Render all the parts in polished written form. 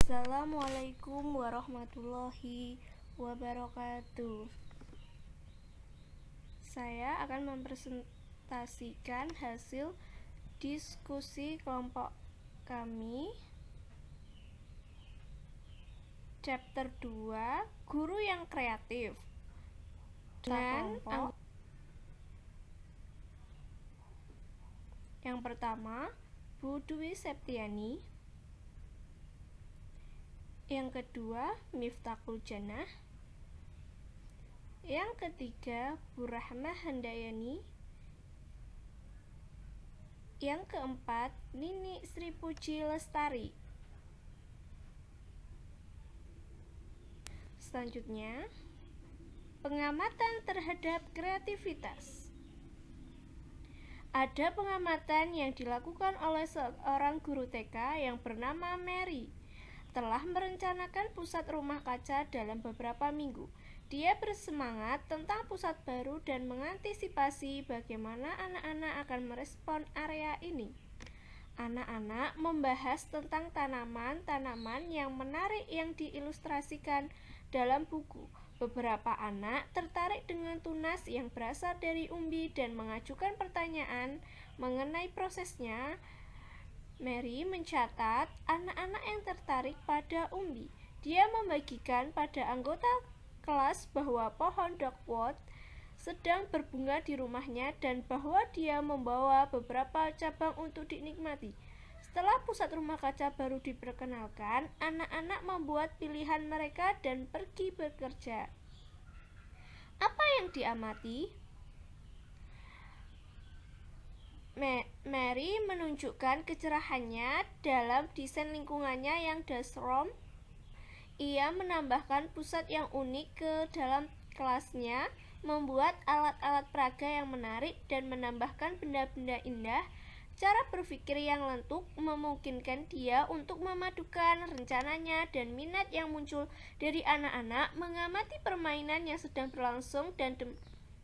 Assalamualaikum warahmatullahi wabarakatuh. Saya akan mempresentasikan hasil diskusi kelompok kami Chapter 2, Guru yang Kreatif, dengan yang pertama Bu Dwi Septiani, yang kedua Miftahul Jannah, yang ketiga Bu Rahmah Handayani, yang keempat Nini Sri Puji Lestari. Selanjutnya, pengamatan terhadap kreativitas. Ada pengamatan yang dilakukan oleh seorang guru TK yang bernama Mary. Telah merencanakan pusat rumah kaca dalam beberapa minggu. Dia bersemangat tentang pusat baru dan mengantisipasi bagaimana anak-anak akan merespon area ini. Anak-anak membahas tentang tanaman-tanaman yang menarik yang diilustrasikan dalam buku. Beberapa anak tertarik dengan tunas yang berasal dari umbi dan mengajukan pertanyaan mengenai prosesnya. Mary mencatat anak-anak yang tertarik pada umbi. Dia membagikan pada anggota kelas bahwa pohon dogwood sedang berbunga di rumahnya dan bahwa dia membawa beberapa cabang untuk dinikmati. Setelah pusat rumah kaca baru diperkenalkan, anak-anak membuat pilihan mereka dan pergi bekerja. Apa yang diamati? Mary menunjukkan kecerahannya dalam desain lingkungannya yang dasrom. Ia menambahkan pusat yang unik ke dalam kelasnya, membuat alat-alat peraga yang menarik dan menambahkan benda-benda indah. Cara berpikir yang lentuk memungkinkan dia untuk memadukan rencananya dan minat yang muncul dari anak-anak, mengamati permainan yang sedang berlangsung dan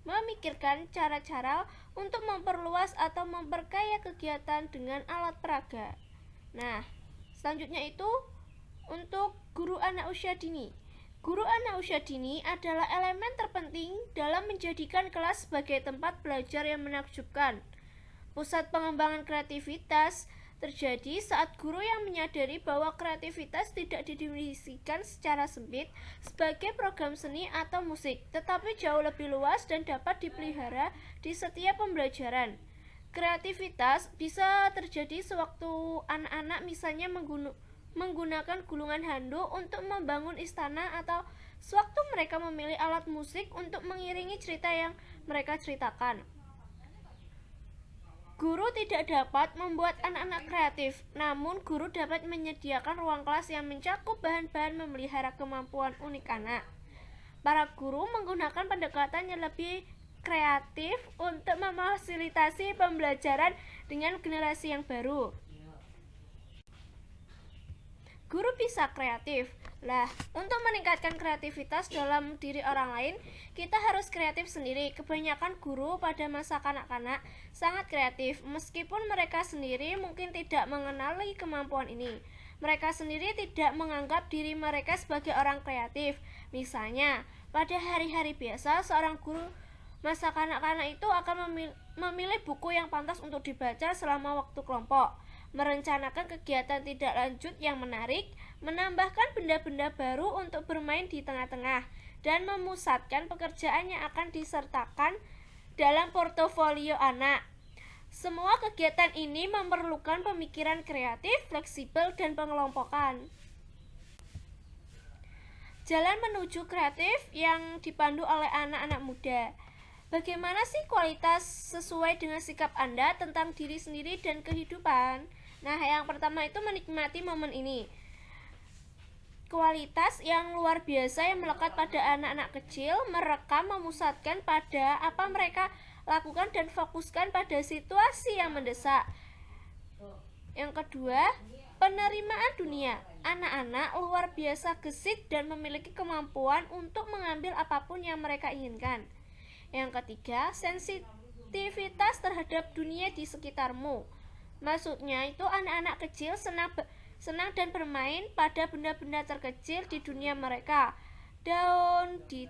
memikirkan cara-cara untuk memperluas atau memperkaya kegiatan dengan alat peraga. Nah, selanjutnya itu untuk guru anak usia dini. Guru anak usia dini adalah elemen terpenting dalam menjadikan kelas sebagai tempat belajar yang menakjubkan. Pusat pengembangan kreativitas terjadi saat guru yang menyadari bahwa kreativitas tidak didefinisikan secara sempit sebagai program seni atau musik, tetapi jauh lebih luas dan dapat dipelihara di setiap pembelajaran. Kreativitas bisa terjadi sewaktu anak-anak misalnya menggunakan gulungan handuk untuk membangun istana, atau sewaktu mereka memilih alat musik untuk mengiringi cerita yang mereka ceritakan. Guru tidak dapat membuat anak-anak kreatif, namun guru dapat menyediakan ruang kelas yang mencakup bahan-bahan memelihara kemampuan unik anak. Para guru menggunakan pendekatan yang lebih kreatif untuk memfasilitasi pembelajaran dengan generasi yang baru. Guru bisa kreatif. Untuk meningkatkan kreativitas dalam diri orang lain, kita harus kreatif sendiri. Kebanyakan guru pada masa kanak-kanak sangat kreatif, meskipun mereka sendiri mungkin tidak mengenali kemampuan ini. Mereka sendiri tidak menganggap diri mereka sebagai orang kreatif. Misalnya, pada hari-hari biasa, seorang guru masa kanak-kanak itu akan memilih buku yang pantas untuk dibaca selama waktu kelompok, merencanakan kegiatan tidak lanjut yang menarik, menambahkan benda-benda baru untuk bermain di tengah-tengah, dan memusatkan pekerjaan yang akan disertakan dalam portofolio anak. Semua kegiatan ini memerlukan pemikiran kreatif, fleksibel, dan pengelompokan. Jalan menuju kreatif yang dipandu oleh anak-anak muda. Bagaimana sih kualitas sesuai dengan sikap Anda tentang diri sendiri dan kehidupan? Nah, yang pertama itu menikmati momen ini. Kualitas yang luar biasa yang melekat pada anak-anak kecil, merekam, memusatkan pada apa mereka lakukan dan fokuskan pada situasi yang mendesak. Yang kedua, penerimaan dunia. Anak-anak luar biasa gesit dan memiliki kemampuan untuk mengambil apapun yang mereka inginkan. Yang ketiga, sensitivitas terhadap dunia di sekitarmu. Maksudnya itu anak-anak kecil senang dan bermain pada benda-benda terkecil di dunia mereka, daun di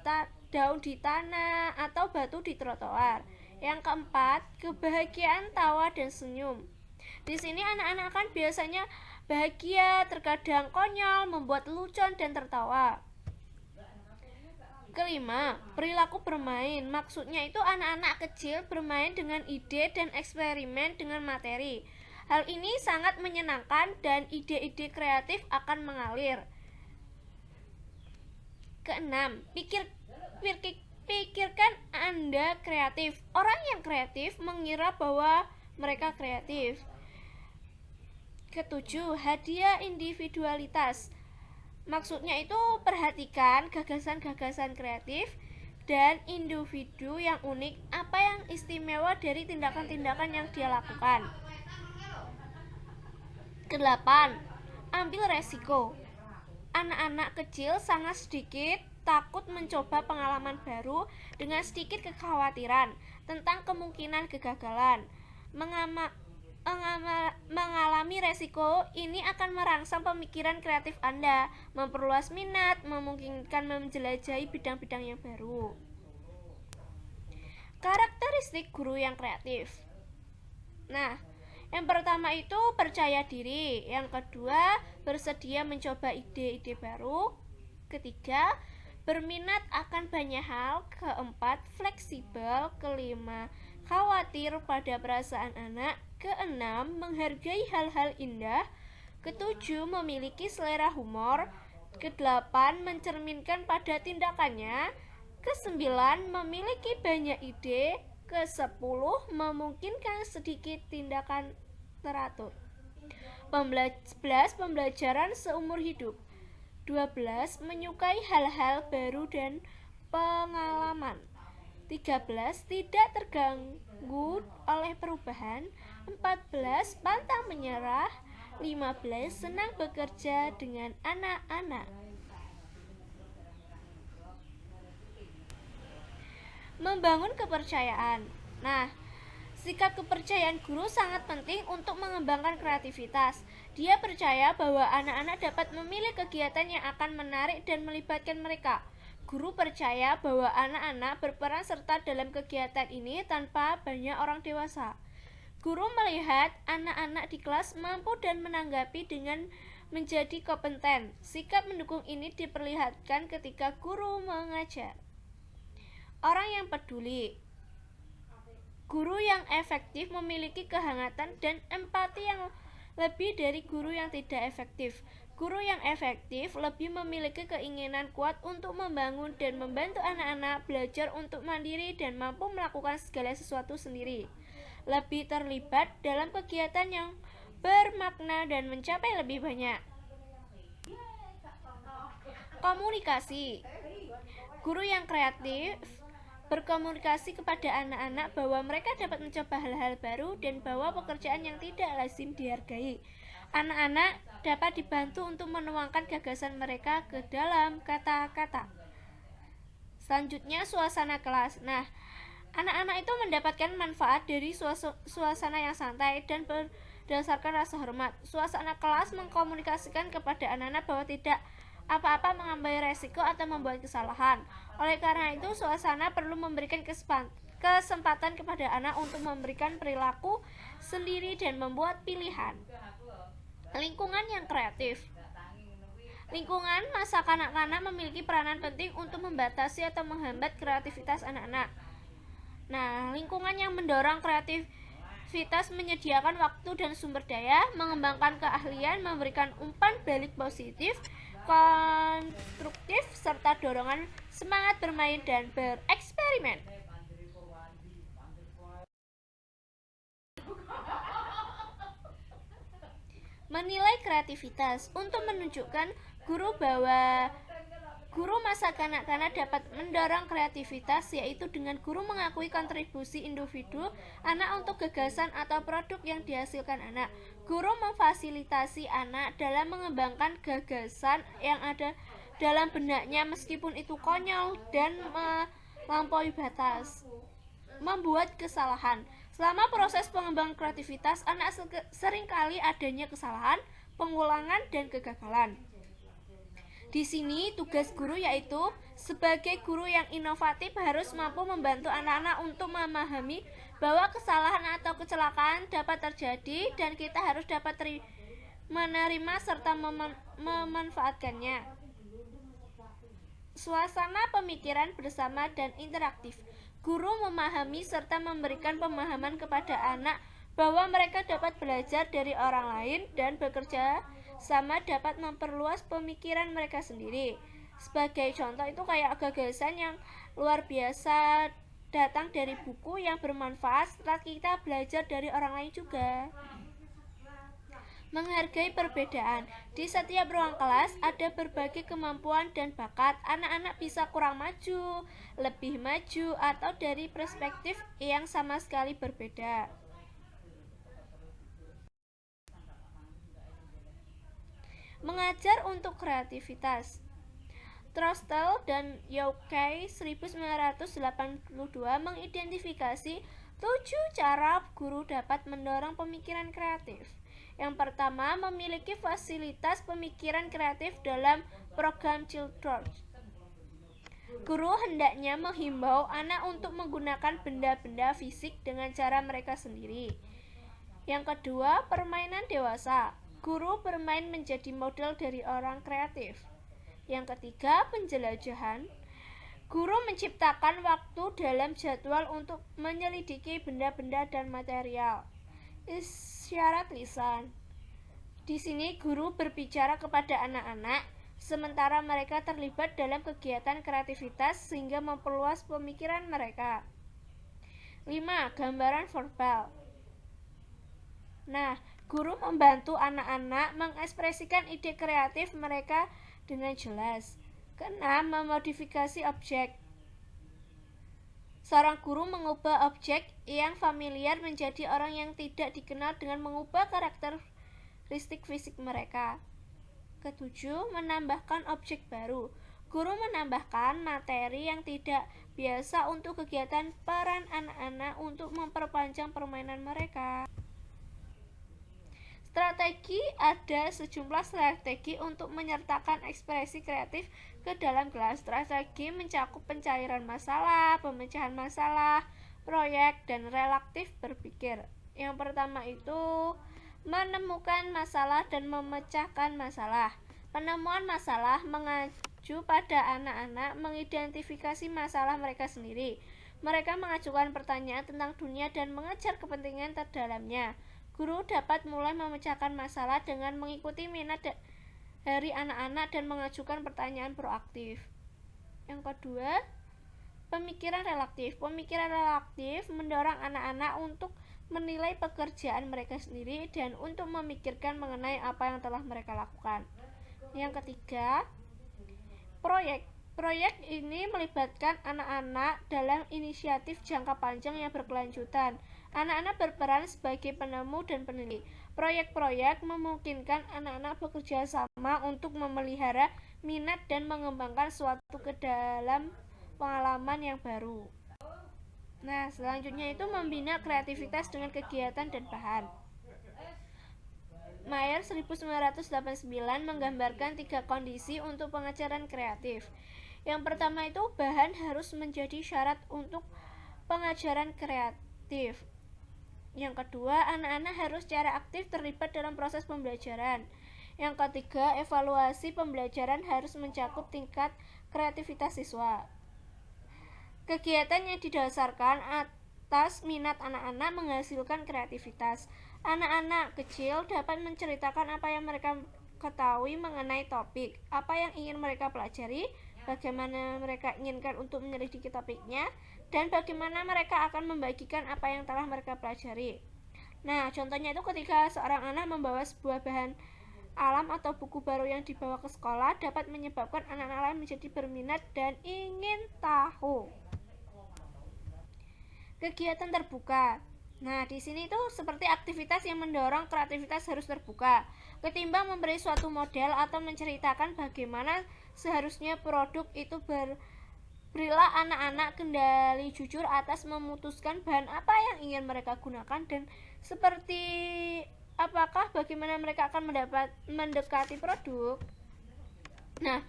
tanah atau batu di trotoar. Yang keempat, kebahagiaan, tawa dan senyum. Di sini anak-anak kan biasanya bahagia, terkadang konyol, membuat lelucon dan tertawa. Kelima, perilaku bermain. Maksudnya itu anak-anak kecil bermain dengan ide dan eksperimen dengan materi. Hal ini sangat menyenangkan dan ide-ide kreatif akan mengalir. Keenam, pikirkan Anda kreatif. Orang yang kreatif mengira bahwa mereka kreatif. Ketujuh, hadiah individualitas. Maksudnya itu perhatikan gagasan-gagasan kreatif dan individu yang unik, apa yang istimewa dari tindakan-tindakan yang dia lakukan. Kedelapan, ambil resiko. Anak-anak kecil sangat sedikit takut mencoba pengalaman baru dengan sedikit kekhawatiran tentang kemungkinan kegagalan. Mengalami resiko ini akan merangsang pemikiran kreatif Anda, memperluas minat, memungkinkan menjelajahi bidang-bidang yang baru. Karakteristik guru yang kreatif. Nah, yang pertama itu percaya diri, yang kedua bersedia mencoba ide-ide baru, ketiga berminat akan banyak hal, keempat fleksibel, kelima khawatir pada perasaan anak, keenam menghargai hal-hal indah, ketujuh memiliki selera humor, kedelapan mencerminkan pada tindakannya, kesembilan memiliki banyak ide, kesepuluh memungkinkan sedikit tindakan teratur. 11 pembelajaran seumur hidup. 12 menyukai hal-hal baru dan pengalaman. 13 tidak terganggu oleh perubahan. 14 pantang menyerah. 15 senang bekerja dengan anak-anak. Membangun kepercayaan. Nah, sikap kepercayaan guru sangat penting untuk mengembangkan kreativitas. Dia percaya bahwa anak-anak dapat memilih kegiatan yang akan menarik dan melibatkan mereka. Guru percaya bahwa anak-anak berperan serta dalam kegiatan ini tanpa banyak orang dewasa. Guru melihat anak-anak di kelas mampu dan menanggapi dengan menjadi kompeten. Sikap mendukung ini diperlihatkan ketika guru mengajar. Orang yang peduli. Guru yang efektif memiliki kehangatan dan empati yang lebih dari guru yang tidak efektif. Guru yang efektif lebih memiliki keinginan kuat untuk membangun dan membantu anak-anak belajar untuk mandiri dan mampu melakukan segala sesuatu sendiri. Lebih terlibat dalam kegiatan yang bermakna dan mencapai lebih banyak. Komunikasi. Guru yang kreatif berkomunikasi kepada anak-anak bahwa mereka dapat mencoba hal-hal baru dan bahwa pekerjaan yang tidak lazim dihargai. Anak-anak dapat dibantu untuk menuangkan gagasan mereka ke dalam kata-kata. Selanjutnya, suasana kelas. Nah, anak-anak itu mendapatkan manfaat dari suasana yang santai dan berdasarkan rasa hormat. Suasana kelas mengkomunikasikan kepada anak-anak bahwa tidak apa-apa mengambil resiko atau membuat kesalahan. Oleh karena itu, suasana perlu memberikan kesempatan kepada anak untuk memberikan perilaku sendiri dan membuat pilihan. Lingkungan yang kreatif. Lingkungan masa kanak-kanak memiliki peranan penting untuk membatasi atau menghambat kreativitas anak-anak. Nah, lingkungan yang mendorong kreativitas menyediakan waktu dan sumber daya, mengembangkan keahlian, memberikan umpan balik positif, konstruktif, serta dorongan semangat bermain dan bereksperimen. Menilai kreativitas. Untuk menunjukkan guru masa kanak-kanak dapat mendorong kreativitas, yaitu dengan guru mengakui kontribusi individu anak untuk gagasan atau produk yang dihasilkan anak. Guru memfasilitasi anak dalam mengembangkan gagasan yang ada dalam benaknya meskipun itu konyol dan melampaui batas. Membuat kesalahan. Selama proses pengembangan kreativitas, anak seringkali adanya kesalahan, pengulangan, dan kegagalan. Di sini tugas guru yaitu sebagai guru yang inovatif harus mampu membantu anak-anak untuk memahami bahwa kesalahan atau kecelakaan dapat terjadi dan kita harus dapat menerima serta memanfaatkannya. Suasana pemikiran bersama dan interaktif. Guru memahami serta memberikan pemahaman kepada anak bahwa mereka dapat belajar dari orang lain dan bekerja sama dapat memperluas pemikiran mereka sendiri. Sebagai contoh itu kayak gagasan yang luar biasa datang dari buku yang bermanfaat setelah kita belajar dari orang lain juga. Menghargai perbedaan. Di setiap ruang kelas ada berbagai kemampuan dan bakat. Anak-anak bisa kurang maju, lebih maju, atau dari perspektif yang sama sekali berbeda. Mengajar untuk kreativitas. Trostel dan Youkei 1982 mengidentifikasi 7 cara guru dapat mendorong pemikiran kreatif. Yang pertama, memiliki fasilitas pemikiran kreatif dalam program Children's. Guru hendaknya menghimbau anak untuk menggunakan benda-benda fisik dengan cara mereka sendiri. Yang kedua, permainan dewasa. Guru bermain menjadi model dari orang kreatif. Yang ketiga, penjelajahan. Guru menciptakan waktu dalam jadwal untuk menyelidiki benda-benda dan material. Isyarat lisan. Di sini guru berbicara kepada anak-anak sementara mereka terlibat dalam kegiatan kreativitas sehingga memperluas pemikiran mereka. 5. Gambaran verbal. Nah, guru membantu anak-anak mengekspresikan ide kreatif mereka dengan jelas. 6. Memodifikasi objek. Seorang guru mengubah objek yang familiar menjadi orang yang tidak dikenal dengan mengubah karakteristik fisik mereka. 7. Menambahkan objek baru. Guru menambahkan materi yang tidak biasa untuk kegiatan peran anak-anak untuk memperpanjang permainan mereka. Strategi. Ada sejumlah strategi untuk menyertakan ekspresi kreatif ke dalam kelas. Strategi mencakup pencairan masalah, pemecahan masalah, proyek, dan relaktif berpikir. Yang pertama itu menemukan masalah dan memecahkan masalah. Penemuan masalah mengacu pada anak-anak mengidentifikasi masalah mereka sendiri. Mereka mengajukan pertanyaan tentang dunia dan mengejar kepentingan terdalamnya. Guru dapat mulai memecahkan masalah dengan mengikuti minat dari anak-anak dan mengajukan pertanyaan proaktif. Yang kedua, pemikiran relaktif. Pemikiran relaktif mendorong anak-anak untuk menilai pekerjaan mereka sendiri dan untuk memikirkan mengenai apa yang telah mereka lakukan. Yang ketiga, proyek. Proyek ini melibatkan anak-anak dalam inisiatif jangka panjang yang berkelanjutan. Anak-anak berperan sebagai penemu dan peneliti. Proyek-proyek memungkinkan anak-anak bekerja sama untuk memelihara minat dan mengembangkan suatu ke dalam pengalaman yang baru. Nah, selanjutnya itu membina kreativitas dengan kegiatan dan bahan. Mayer 1989 menggambarkan 3 kondisi untuk pengajaran kreatif. Yang pertama itu bahan harus menjadi syarat untuk pengajaran kreatif. Yang kedua, anak-anak harus secara aktif terlibat dalam proses pembelajaran. Yang ketiga, evaluasi pembelajaran harus mencakup tingkat kreativitas siswa. Kegiatan yang didasarkan atas minat anak-anak menghasilkan kreativitas. Anak-anak kecil dapat menceritakan apa yang mereka ketahui mengenai topik, apa yang ingin mereka pelajari, bagaimana mereka inginkan untuk menyelidiki topiknya, dan bagaimana mereka akan membagikan apa yang telah mereka pelajari. Nah, contohnya itu ketika seorang anak membawa sebuah bahan alam atau buku baru yang dibawa ke sekolah dapat menyebabkan anak-anak lain menjadi berminat dan ingin tahu. Kegiatan terbuka. Nah, di sini tuh seperti aktivitas yang mendorong kreativitas harus terbuka. Ketimbang memberi suatu model atau menceritakan bagaimana seharusnya produk itu berilah anak-anak kendali jujur atas memutuskan bahan apa yang ingin mereka gunakan dan seperti apakah bagaimana mereka akan mendekati produk. Nah,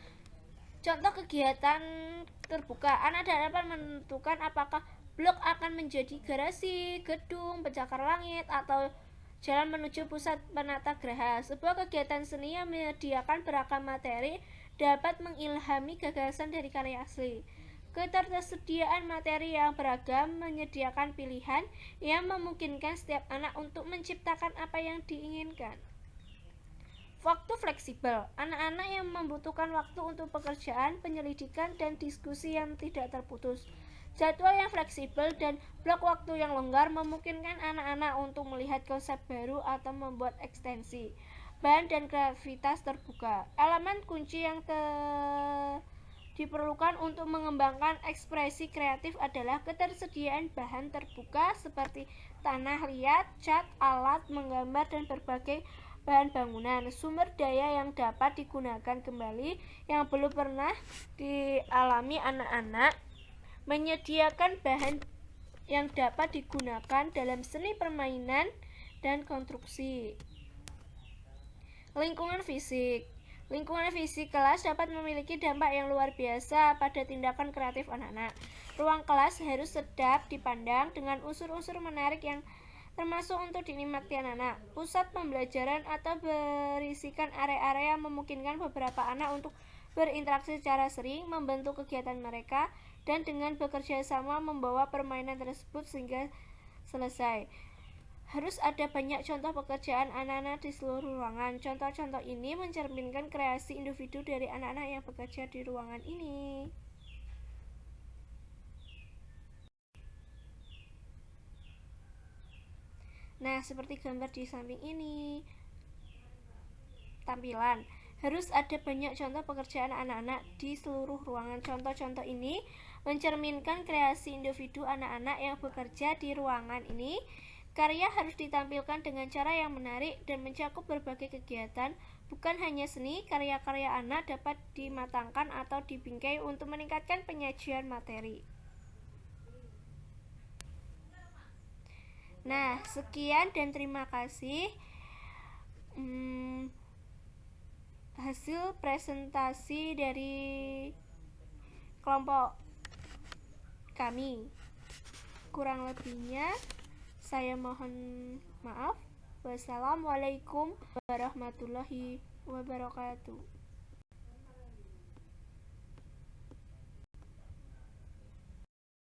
contoh kegiatan terbuka, anak dapat menentukan apakah blok akan menjadi garasi, gedung, pencakar langit, atau jalan menuju pusat penata geraha. Sebuah kegiatan seni yang menyediakan beragam materi dapat mengilhami gagasan dari karya asli. Ketersediaan materi yang beragam menyediakan pilihan yang memungkinkan setiap anak untuk menciptakan apa yang diinginkan. Waktu fleksibel, anak-anak yang membutuhkan waktu untuk pekerjaan, penyelidikan, dan diskusi yang tidak terputus. Jadwal yang fleksibel dan blok waktu yang longgar memungkinkan anak-anak untuk melihat konsep baru atau membuat ekstensi. Bahan dan kreativitas terbuka. Elemen kunci yang diperlukan untuk mengembangkan ekspresi kreatif adalah ketersediaan bahan terbuka seperti tanah liat, cat, alat menggambar, dan berbagai bahan bangunan. Sumber daya yang dapat digunakan kembali yang belum pernah dialami anak-anak, menyediakan bahan yang dapat digunakan dalam seni permainan dan konstruksi. Lingkungan fisik. Lingkungan fisik kelas dapat memiliki dampak yang luar biasa pada tindakan kreatif anak-anak. Ruang kelas harus sedap dipandang dengan unsur-unsur menarik yang termasuk untuk dinikmati anak-anak. Pusat pembelajaran atau berisikan area-area yang memungkinkan beberapa anak untuk berinteraksi secara sering, membantu kegiatan mereka, dan dengan bekerja sama membawa permainan tersebut sehingga selesai. Harus ada banyak contoh pekerjaan anak-anak di seluruh ruangan. Contoh-contoh ini mencerminkan kreasi individu dari anak-anak yang bekerja di ruangan ini. Nah, seperti gambar di samping ini. Tampilan. Harus ada banyak contoh pekerjaan anak-anak di seluruh ruangan. Contoh-contoh ini mencerminkan kreasi individu anak-anak yang bekerja di ruangan ini. Karya harus ditampilkan dengan cara yang menarik dan mencakup berbagai kegiatan. Bukan hanya seni, karya-karya anak dapat dimatangkan atau dibingkai untuk meningkatkan penyajian materi. Nah, sekian dan terima kasih hasil presentasi dari kelompok kami. Kurang lebihnya saya mohon maaf. Wassalamualaikum warahmatullahi wabarakatuh.